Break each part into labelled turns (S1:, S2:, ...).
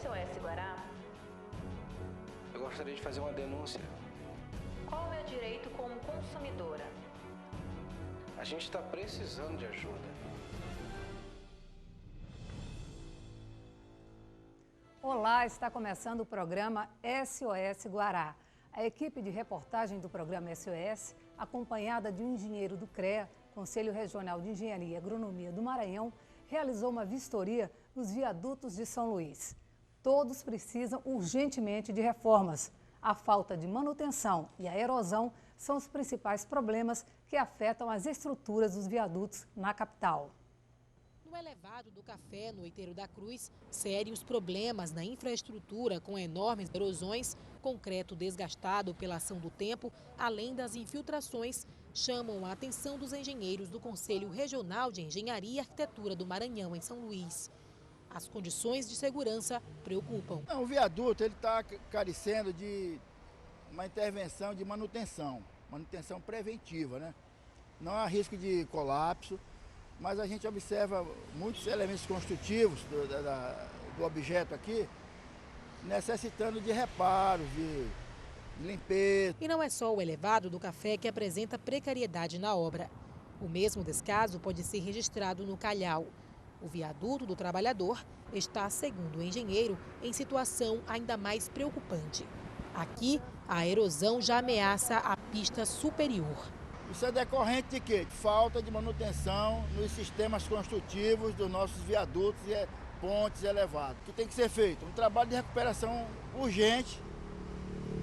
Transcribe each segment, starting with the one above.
S1: SOS Guará?
S2: Eu gostaria de fazer uma denúncia.
S1: Qual o meu direito como consumidora?
S2: A gente está precisando de ajuda.
S3: Olá, está começando o programa SOS Guará. A equipe de reportagem do programa SOS, acompanhada de um engenheiro do CREA, Conselho Regional de Engenharia e Agronomia do Maranhão, realizou uma vistoria nos viadutos de São Luís. Todos precisam urgentemente de reformas. A falta de manutenção e a erosão são os principais problemas que afetam as estruturas dos viadutos na capital.
S4: No elevado do Café, no Outeiro da Cruz, sérios problemas na infraestrutura com enormes erosões, concreto desgastado pela ação do tempo, além das infiltrações, chamam a atenção dos engenheiros do Conselho Regional de Engenharia e Arquitetura do Maranhão, em São Luís. As condições de segurança preocupam.
S5: O viaduto está carecendo de uma intervenção de manutenção preventiva, né? Não há risco de colapso, mas a gente observa muitos elementos construtivos do objeto aqui necessitando de reparos, de limpeza.
S4: E não é só o elevado do Café que apresenta precariedade na obra. O mesmo descaso pode ser registrado no Calhau. O viaduto do Trabalhador está, segundo o engenheiro, em situação ainda mais preocupante. Aqui, a erosão já ameaça a pista superior.
S5: Isso é decorrente de quê? De falta de manutenção nos sistemas construtivos dos nossos viadutos e pontes elevados. O que tem que ser feito? Um trabalho de recuperação urgente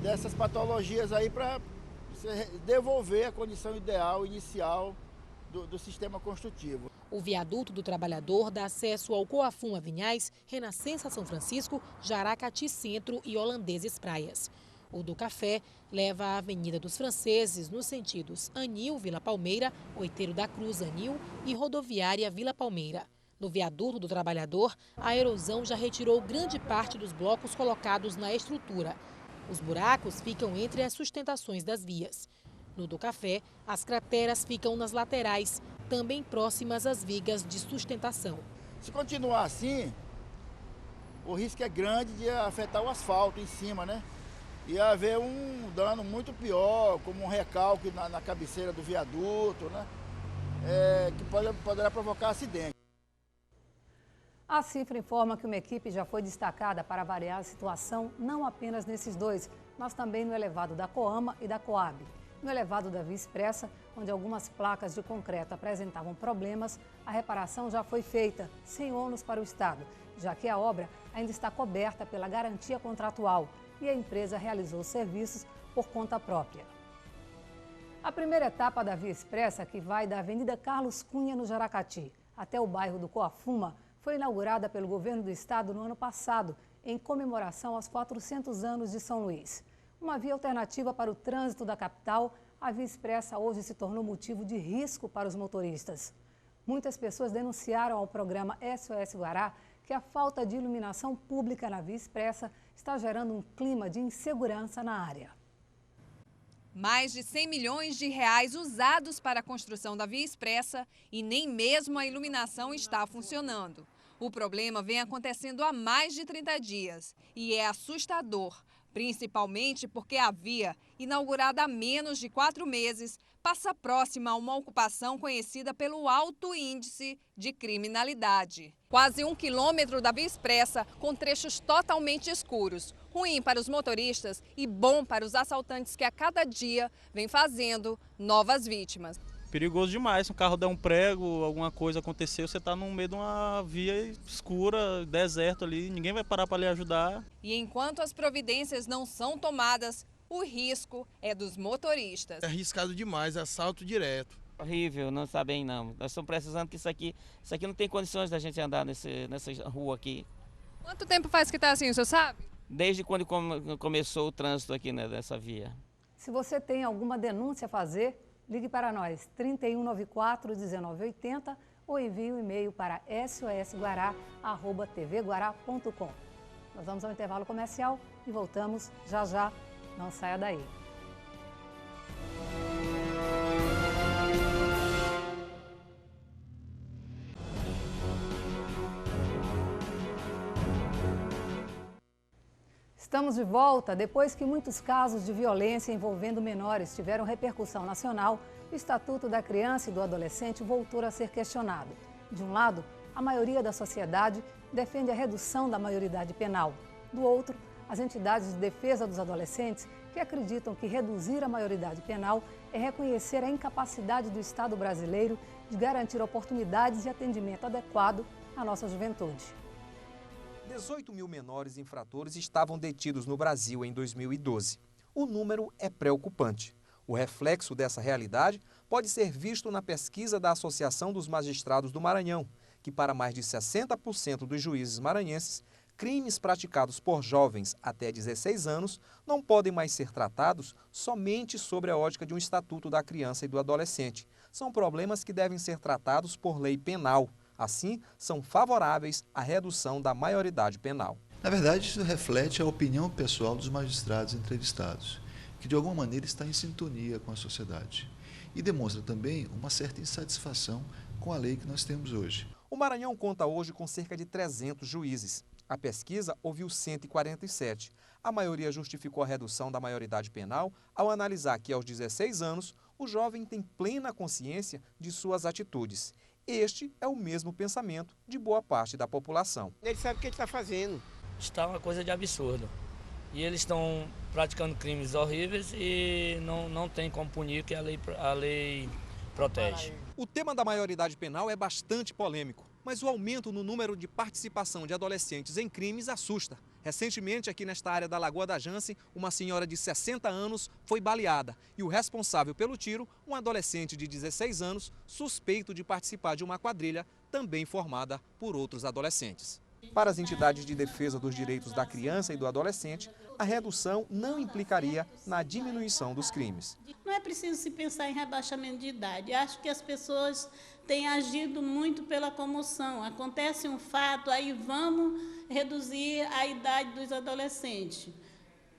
S5: dessas patologias aí para devolver a condição ideal, inicial do sistema construtivo.
S4: O viaduto do Trabalhador dá acesso ao Coafum Avinhais, Renascença São Francisco, Jaracati Centro e Holandeses Praias. O do Café leva à Avenida dos Franceses nos sentidos Anil, Vila Palmeira, Outeiro da Cruz, Anil e Rodoviária Vila Palmeira. No viaduto do Trabalhador, a erosão já retirou grande parte dos blocos colocados na estrutura. Os buracos ficam entre as sustentações das vias. No do Café, as crateras ficam nas laterais, também próximas às vigas de sustentação.
S5: Se continuar assim, o risco é grande de afetar o asfalto em cima, né? E haver um dano muito pior, como um recalque na cabeceira do viaduto, né? Que poderá provocar acidente.
S3: A cifra informa que uma equipe já foi destacada para avaliar a situação não apenas nesses dois, mas também no elevado da Coama e da Coab. No elevado da Via Expressa, onde algumas placas de concreto apresentavam problemas, a reparação já foi feita, sem ônus para o Estado, já que a obra ainda está coberta pela garantia contratual e a empresa realizou os serviços por conta própria. A primeira etapa da Via Expressa, que vai da Avenida Carlos Cunha, no Jaracati, até o bairro do Coafuma, foi inaugurada pelo governo do estado no ano passado, em comemoração aos 400 anos de São Luís. Uma via alternativa para o trânsito da capital, a Via Expressa hoje se tornou motivo de risco para os motoristas. Muitas pessoas denunciaram ao programa SOS Guará que a falta de iluminação pública na Via Expressa está gerando um clima de insegurança na área.
S6: Mais de 100 milhões de reais usados para a construção da Via Expressa e nem mesmo a iluminação está funcionando. O problema vem acontecendo há mais de 30 dias e é assustador, principalmente porque a via, inaugurada há menos de 4 meses, passa próxima a uma ocupação conhecida pelo alto índice de criminalidade. Quase 1 quilômetro da Via Expressa com trechos totalmente escuros, ruim para os motoristas e bom para os assaltantes que a cada dia vêm fazendo novas vítimas.
S7: Perigoso demais, se um carro der um prego, alguma coisa aconteceu, você está no meio de uma via escura, deserto ali, ninguém vai parar para lhe ajudar.
S6: E enquanto as providências não são tomadas, o risco é dos motoristas.
S8: É arriscado demais, é assalto direto.
S9: Horrível, não está bem não. Nós estamos precisando que isso aqui não tem condições da gente andar nessa rua aqui.
S6: Quanto tempo faz que está assim, o senhor sabe?
S9: Desde quando começou o trânsito aqui, né, dessa via.
S3: Se você tem alguma denúncia a fazer, ligue para nós, 3194-1980 ou envie um e-mail para sosguará@tvguará.com. Nós vamos ao intervalo comercial e voltamos já já. Não saia daí. Estamos de volta. Depois que muitos casos de violência envolvendo menores tiveram repercussão nacional, o Estatuto da Criança e do Adolescente voltou a ser questionado. De um lado, a maioria da sociedade defende a redução da maioridade penal. Do outro, as entidades de defesa dos adolescentes que acreditam que reduzir a maioridade penal é reconhecer a incapacidade do Estado brasileiro de garantir oportunidades e atendimento adequado à nossa juventude.
S10: 18 mil menores infratores estavam detidos no Brasil em 2012. O número é preocupante. O reflexo dessa realidade pode ser visto na pesquisa da Associação dos Magistrados do Maranhão, que para mais de 60% dos juízes maranhenses, crimes praticados por jovens até 16 anos não podem mais ser tratados somente sobre a ótica de um Estatuto da Criança e do Adolescente. São problemas que devem ser tratados por lei penal. Assim, são favoráveis à redução da maioridade penal.
S11: Na verdade, isso reflete a opinião pessoal dos magistrados entrevistados, que de alguma maneira está em sintonia com a sociedade. E demonstra também uma certa insatisfação com a lei que nós temos hoje.
S10: O Maranhão conta hoje com cerca de 300 juízes. A pesquisa ouviu 147. A maioria justificou a redução da maioridade penal ao analisar que, aos 16 anos, o jovem tem plena consciência de suas atitudes. Este é o mesmo pensamento de boa parte da população.
S2: Ele sabe o que ele está fazendo.
S12: Está uma coisa de absurdo. E eles estão praticando crimes horríveis e não tem como punir, que a lei protege.
S10: O tema da maioridade penal é bastante polêmico, mas o aumento no número de participação de adolescentes em crimes assusta. Recentemente, aqui nesta área da Lagoa da Jansen, uma senhora de 60 anos foi baleada e o responsável pelo tiro, um adolescente de 16 anos, suspeito de participar de uma quadrilha também formada por outros adolescentes. Para as entidades de defesa dos direitos da criança e do adolescente, a redução não implicaria na diminuição dos crimes.
S13: Não é preciso se pensar em rebaixamento de idade. Acho que as pessoas têm agido muito pela comoção. Acontece um fato, aí vamos reduzir a idade dos adolescentes.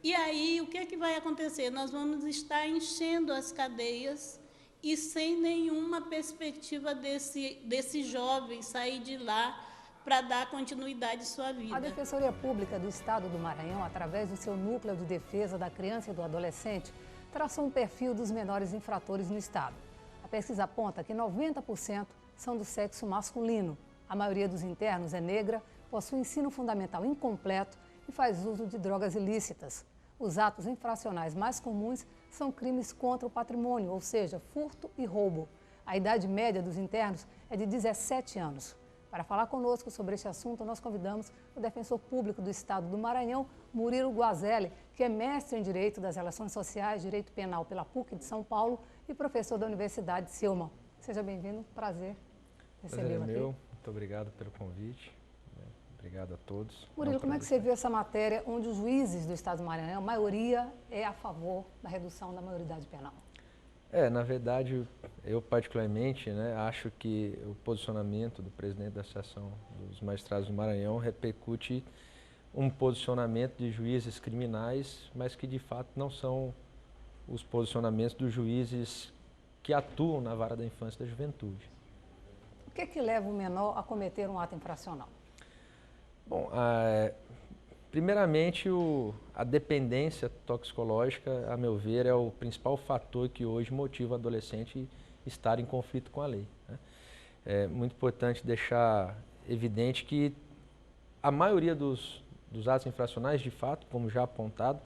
S13: E aí, o que é que vai acontecer? Nós vamos estar enchendo as cadeias e sem nenhuma perspectiva desse jovem sair de lá para dar continuidade à sua vida.
S3: A Defensoria Pública do Estado do Maranhão, através do seu Núcleo de Defesa da Criança e do Adolescente, traçou um perfil dos menores infratores no Estado. A pesquisa aponta que 90% são do sexo masculino. A maioria dos internos é negra, possui ensino fundamental incompleto e faz uso de drogas ilícitas. Os atos infracionais mais comuns são crimes contra o patrimônio, ou seja, furto e roubo. A idade média dos internos é de 17 anos. Para falar conosco sobre este assunto, nós convidamos o defensor público do Estado do Maranhão, Murilo Guazelli, que é mestre em Direito das Relações Sociais, Direito Penal pela PUC de São Paulo e professor da Universidade Silma. Seja bem-vindo, prazer recebê-lo aqui.
S14: Meu, muito obrigado pelo convite, obrigado a todos.
S3: Murilo, como é que você viu essa matéria onde os juízes do Estado do Maranhão, a maioria é a favor da redução da maioridade penal?
S14: Na verdade, eu particularmente acho que o posicionamento do presidente da Associação dos Magistrados do Maranhão repercute um posicionamento de juízes criminais, mas que de fato não são os posicionamentos dos juízes que atuam na vara da infância e da juventude.
S3: O que é que leva o menor a cometer um ato infracional?
S14: Bom, primeiramente, a dependência toxicológica, a meu ver, é o principal fator que hoje motiva o adolescente a estar em conflito com a lei. É muito importante deixar evidente que a maioria dos atos infracionais, de fato, como já apontado,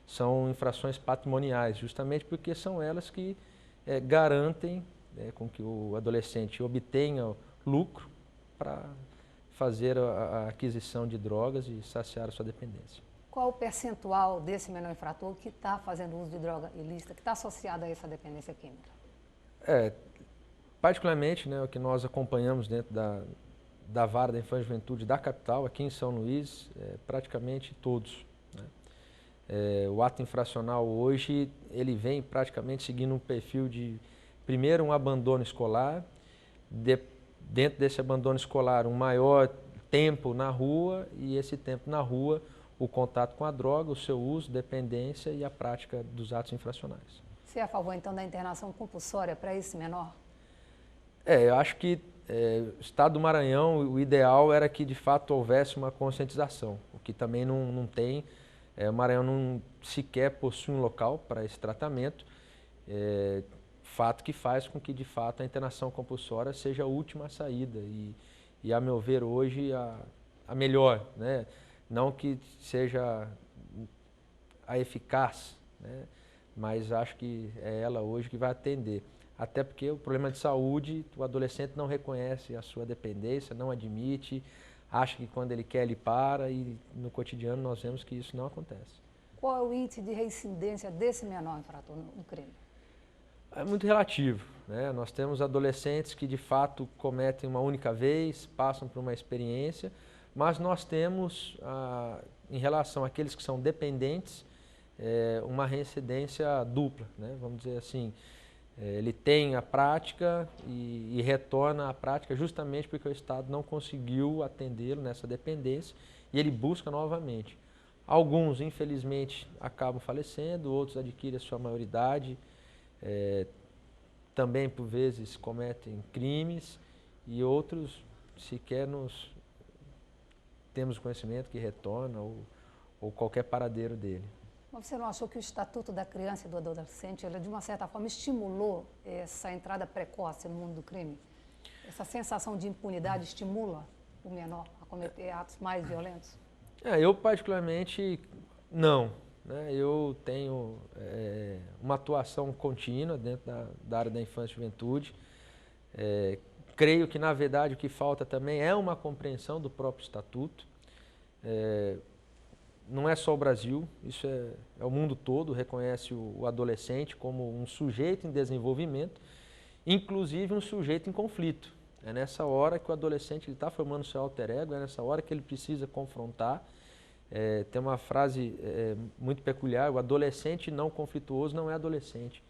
S14: são infrações patrimoniais, justamente porque são elas que garantem com que o adolescente obtenha lucro para fazer a aquisição de drogas e saciar a sua dependência.
S3: Qual o percentual desse menor infrator que está fazendo uso de droga ilícita, que está associado a essa dependência química?
S14: Particularmente, o que nós acompanhamos dentro da vara da infância e juventude da capital, aqui em São Luís, praticamente todos. O ato infracional hoje, ele vem praticamente seguindo um perfil de, primeiro, um abandono escolar, dentro desse abandono escolar, um maior tempo na rua e esse tempo na rua, o contato com a droga, o seu uso, dependência e a prática dos atos infracionais.
S3: Você é a favor, então, da internação compulsória para esse menor?
S14: Eu acho que o Estado do Maranhão, o ideal era que, de fato, houvesse uma conscientização, o que também não tem O Maranhão não sequer possui um local para esse tratamento, fato que faz com que, de fato, a internação compulsória seja a última saída e a meu ver, hoje, a melhor, né? Não que seja a eficaz, né? Mas acho que é ela hoje que vai atender. Até porque o problema de saúde, o adolescente não reconhece a sua dependência, não admite, acha que quando ele quer ele para e no cotidiano nós vemos que isso não acontece.
S3: Qual é o índice de reincidência desse menor infrator no crime?
S14: É muito relativo, né? Nós temos adolescentes que de fato cometem uma única vez, passam por uma experiência, mas nós temos, em relação àqueles que são dependentes, uma reincidência dupla, né? Vamos dizer assim, ele tem a prática e retorna à prática justamente porque o Estado não conseguiu atendê-lo nessa dependência e ele busca novamente. Alguns, infelizmente, acabam falecendo, outros adquirem a sua maioridade, também por vezes cometem crimes e outros sequer temos conhecimento que retorna ou qualquer paradeiro dele.
S3: Mas você não achou que o Estatuto da Criança e do Adolescente, ele, de uma certa forma, estimulou essa entrada precoce no mundo do crime? Essa sensação de impunidade estimula o menor a cometer atos mais violentos?
S14: Eu, particularmente, não. Né? Eu tenho uma atuação contínua dentro da área da infância e juventude. Creio que, na verdade, o que falta também é uma compreensão do próprio Estatuto. Não é só o Brasil, isso é o mundo todo, reconhece o adolescente como um sujeito em desenvolvimento, inclusive um sujeito em conflito. É nessa hora que o adolescente está formando seu alter ego, é nessa hora que ele precisa confrontar. Tem uma frase muito peculiar, o adolescente não conflituoso não é adolescente.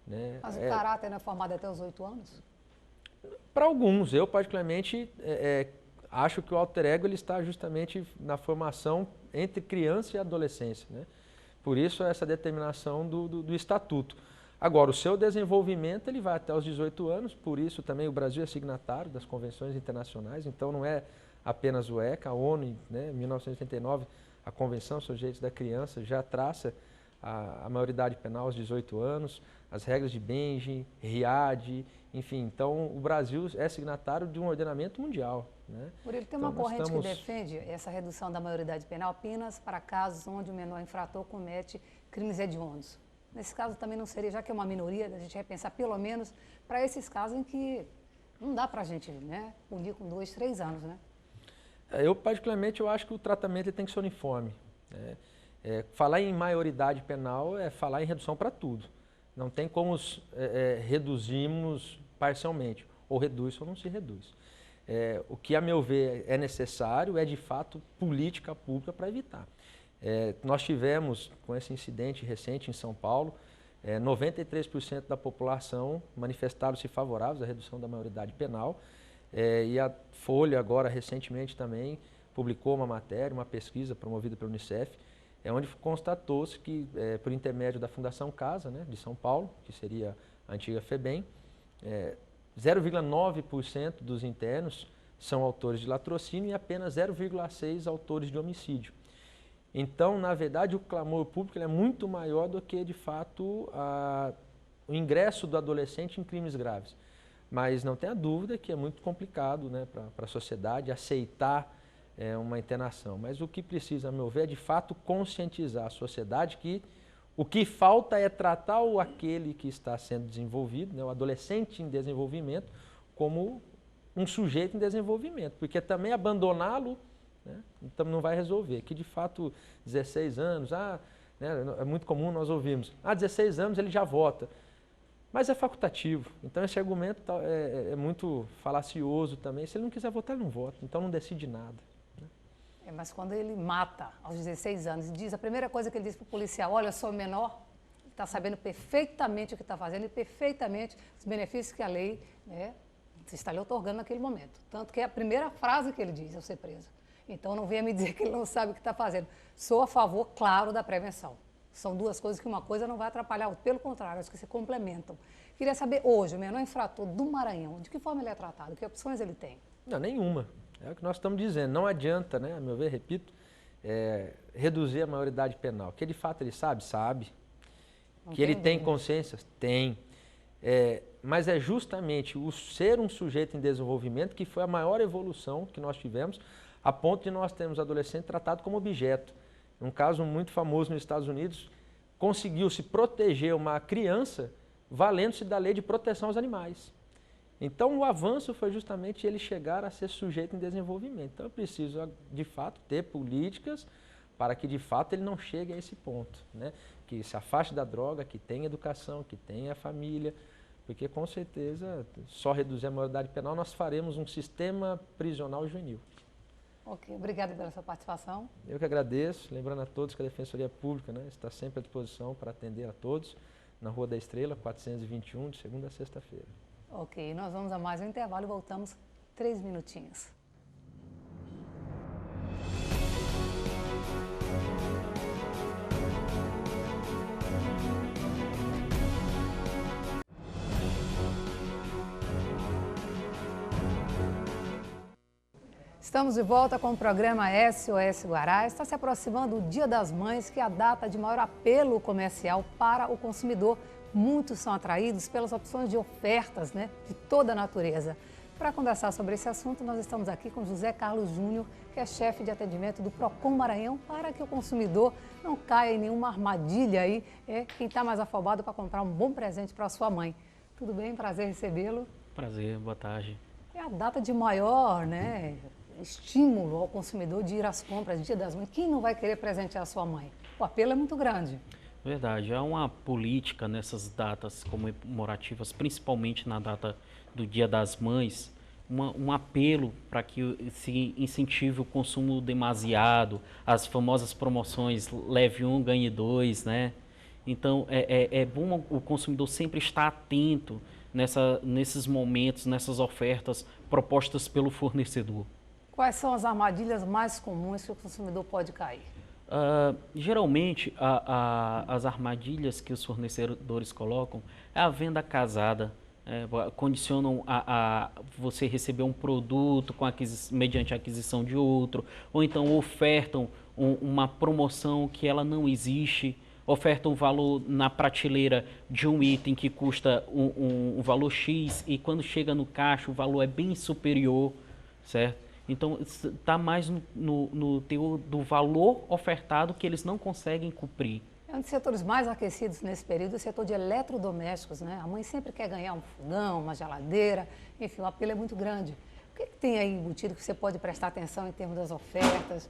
S14: Né?
S3: Mas o caráter não é formado até os 8 anos?
S14: Para alguns, eu particularmente acho que o alter ego ele está justamente na formação entre criança e adolescência, né? Por isso essa determinação do Estatuto. Agora, o seu desenvolvimento ele vai até os 18 anos, por isso também o Brasil é signatário das convenções internacionais, então não é apenas o ECA, a ONU, né, em 1989, a Convenção sobre os Direitos da Criança já traça a maioridade penal aos 18 anos, as regras de Benjin, Riad, enfim, então o Brasil é signatário de um ordenamento mundial. Né?
S3: Murilo, tem uma corrente que defende essa redução da maioridade penal apenas para casos onde o menor infrator comete crimes hediondos. Nesse caso também não seria, já que é uma minoria, a gente repensar pelo menos para esses casos em que não dá para a gente, né, punir com 2, 3 anos, né?
S14: Eu, particularmente, eu acho que o tratamento tem que ser uniforme. Né? Falar em maioridade penal é falar em redução para tudo. Não tem como reduzirmos parcialmente, ou reduz ou não se reduz. O que, a meu ver, é necessário é, de fato, política pública para evitar. Nós tivemos, com esse incidente recente em São Paulo, 93% da população manifestaram-se favoráveis à redução da maioridade penal. E a Folha, agora, recentemente também, publicou uma matéria, uma pesquisa promovida pela Unicef, onde constatou-se que, por intermédio da Fundação Casa, né, de São Paulo, que seria a antiga FEBEM, 0,9% dos internos são autores de latrocínio e apenas 0,6% autores de homicídio. Então, na verdade, o clamor público é muito maior do que, de fato, o ingresso do adolescente em crimes graves. Mas não tenha dúvida que é muito complicado, né, para a sociedade aceitar uma internação. Mas o que precisa, a meu ver, é, de fato, conscientizar a sociedade que o que falta é tratar aquele que está sendo desenvolvido, né, o adolescente em desenvolvimento, como um sujeito em desenvolvimento, porque também abandoná-lo, né, então não vai resolver. Que de fato 16 anos, né, é muito comum nós ouvirmos, 16 anos ele já vota, mas é facultativo. Então esse argumento é muito falacioso também. Se ele não quiser votar, ele não vota, então não decide nada.
S3: Mas quando ele mata aos 16 anos e diz, a primeira coisa que ele diz para o policial, olha, eu sou menor, ele está sabendo perfeitamente o que está fazendo e perfeitamente os benefícios que a lei, né, está lhe otorgando naquele momento. Tanto que é a primeira frase que ele diz ao ser preso. Então não venha me dizer que ele não sabe o que está fazendo. Sou a favor, claro, da prevenção. São duas coisas que uma coisa não vai atrapalhar, pelo contrário, acho que se complementam. Queria saber hoje, o menor infrator do Maranhão, de que forma ele é tratado, que opções ele tem?
S14: Não, nenhuma. É o que nós estamos dizendo, não adianta, né, a meu ver, repito, reduzir a maioridade penal. Que de fato ele sabe? Sabe. Que ele tem consciência? Tem. Mas é justamente o ser um sujeito em desenvolvimento que foi a maior evolução que nós tivemos, a ponto de nós termos adolescente tratado como objeto. Um caso muito famoso nos Estados Unidos, conseguiu-se proteger uma criança valendo-se da lei de proteção aos animais. Então, o avanço foi justamente ele chegar a ser sujeito em desenvolvimento. Então, eu preciso, de fato, ter políticas para que, de fato, ele não chegue a esse ponto, né? Que se afaste da droga, que tenha educação, que tenha família, porque, com certeza, só reduzir a maioridade penal, nós faremos um sistema prisional juvenil.
S3: Ok, obrigada pela sua participação.
S14: Eu que agradeço, lembrando a todos que a Defensoria Pública, né, está sempre à disposição para atender a todos, na Rua da Estrela, 421, de segunda a sexta-feira.
S3: Ok, nós vamos a mais um intervalo e voltamos 3 minutinhos. Estamos de volta com o programa SOS Guará. Está se aproximando o Dia das Mães, que é a data de maior apelo comercial para o consumidor. Muitos são atraídos pelas opções de ofertas, né, de toda a natureza. Para conversar sobre esse assunto, nós estamos aqui com José Carlos Júnior, que é chefe de atendimento do Procon Maranhão, para que o consumidor não caia em nenhuma armadilha aí, quem está mais afobado para comprar um bom presente para a sua mãe. Tudo bem? Prazer recebê-lo.
S15: Prazer, boa tarde.
S3: É a data de maior, né, estímulo ao consumidor de ir às compras, Dia das Mães. Quem não vai querer presentear a sua mãe? O apelo é muito grande.
S15: Verdade, há uma política nessas datas comemorativas, principalmente na data do Dia das Mães, um apelo para que se incentive o consumo demasiado, as famosas promoções leve 1, ganhe 2, né? Então, é bom o consumidor sempre estar atento nesses momentos, nessas ofertas propostas pelo fornecedor.
S3: Quais são as armadilhas mais comuns que o consumidor pode cair?
S15: Geralmente, as armadilhas que os fornecedores colocam é a venda casada. Condicionam a você receber um produto mediante a aquisição de outro, ou então ofertam uma promoção que ela não existe, ofertam um valor na prateleira de um item que custa um valor X e quando chega no caixa o valor é bem superior, certo? Então, está mais no teor do valor ofertado que eles não conseguem cumprir.
S3: É um dos setores mais aquecidos nesse período, o setor de eletrodomésticos, né? A mãe sempre quer ganhar um fogão, uma geladeira, enfim, o apelo é muito grande. O que tem aí embutido que você pode prestar atenção em termos das ofertas,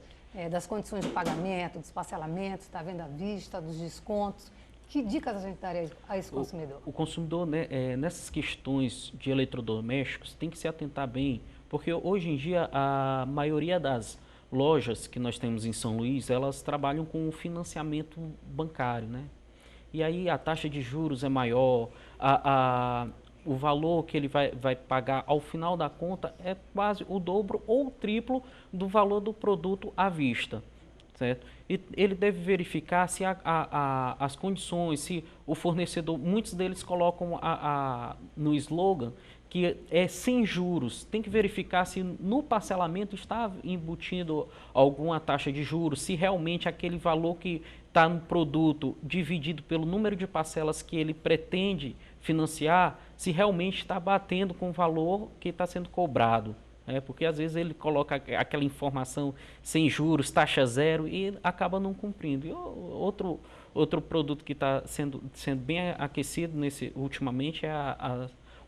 S3: das condições de pagamento, dos parcelamentos, da venda à vista, dos descontos? Que dicas a gente daria a esse consumidor?
S15: O consumidor, né, nessas questões de eletrodomésticos, tem que se atentar bem, porque hoje em dia a maioria das lojas que nós temos em São Luís, elas trabalham com financiamento bancário, né? E aí a taxa de juros é maior, o valor que ele vai pagar ao final da conta é quase o dobro ou o triplo do valor do produto à vista, certo? E ele deve verificar se as condições, se o fornecedor, muitos deles colocam no slogan que é sem juros. Tem que verificar se no parcelamento está embutido alguma taxa de juros, se realmente aquele valor que está no produto dividido pelo número de parcelas que ele pretende financiar, se realmente está batendo com o valor que está sendo cobrado. Porque às vezes ele coloca aquela informação sem juros, taxa zero e acaba não cumprindo. E outro produto que está sendo bem aquecido ultimamente é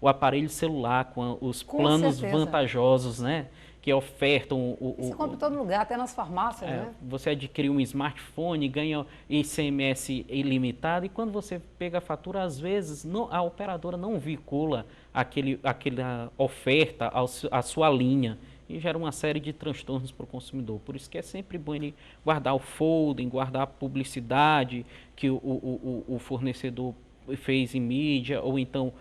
S15: o aparelho celular com os planos vantajosos, né? Que ofertam
S3: Você compra em todo lugar, até nas farmácias, né?
S15: Você adquire um smartphone, ganha ICMS ilimitado e quando você pega a fatura, às vezes a operadora não vincula aquela oferta à sua linha e gera uma série de transtornos para o consumidor. Por isso que é sempre bom ele guardar o folding, guardar a publicidade que o fornecedor fez em mídia ou então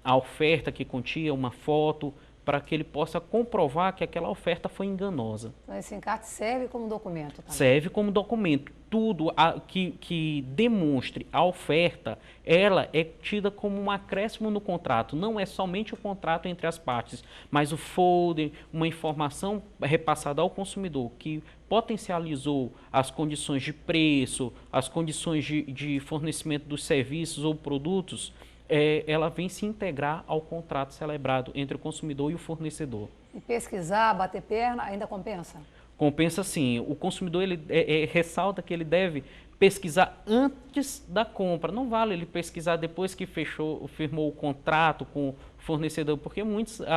S15: a oferta que continha uma foto para que ele possa comprovar que aquela oferta foi enganosa.
S3: Então, esse encarte serve como documento também?
S15: Serve como documento. Tudo que demonstre a oferta, ela é tida como um acréscimo no contrato. Não é somente o contrato entre as partes, mas o folder, uma informação repassada ao consumidor que potencializou as condições de preço, as condições de fornecimento dos serviços ou produtos, ela vem se integrar ao contrato celebrado entre o consumidor e o fornecedor.
S3: E pesquisar, bater perna, ainda compensa?
S15: Compensa sim. O consumidor ele ressalta que ele deve pesquisar antes da compra. Não vale ele pesquisar depois que firmou o contrato com o fornecedor, porque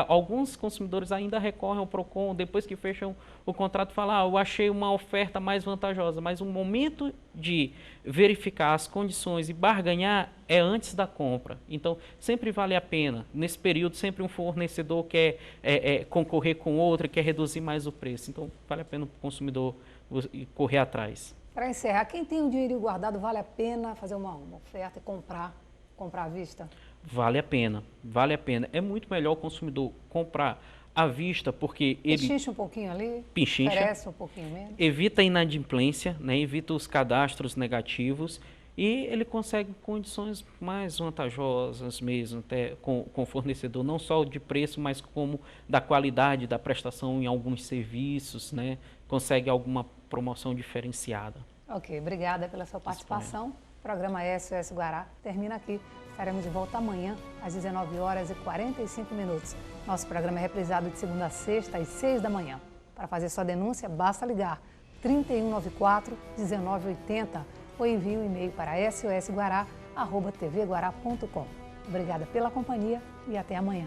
S15: alguns consumidores ainda recorrem ao PROCON depois que fecham o contrato e falam, eu achei uma oferta mais vantajosa, mas o momento de verificar as condições e barganhar é antes da compra. Então, sempre vale a pena. Nesse período, sempre um fornecedor quer concorrer com outro, quer reduzir mais o preço. Então, vale a pena o consumidor correr atrás.
S3: Para encerrar, quem tem o dinheiro guardado, vale a pena fazer uma oferta e comprar à vista?
S15: Vale a pena, vale a pena. É muito melhor o consumidor comprar à vista, porque ele...
S3: Pichincha um pouquinho ali,
S15: pichincha,
S3: oferece um pouquinho menos.
S15: Evita a inadimplência, né? Evita os cadastros negativos e ele consegue condições mais vantajosas mesmo até com o fornecedor, não só de preço, mas como da qualidade da prestação em alguns serviços, né? Consegue alguma promoção diferenciada.
S3: Ok, obrigada pela sua participação. O programa SOS Guará termina aqui. Estaremos de volta amanhã, às 19h45. Nosso programa é reprisado de segunda a sexta, às 6 da manhã. Para fazer sua denúncia, basta ligar 3194-1980 ou envie um e-mail para sosguará@tvguará.com. Obrigada pela companhia e até amanhã.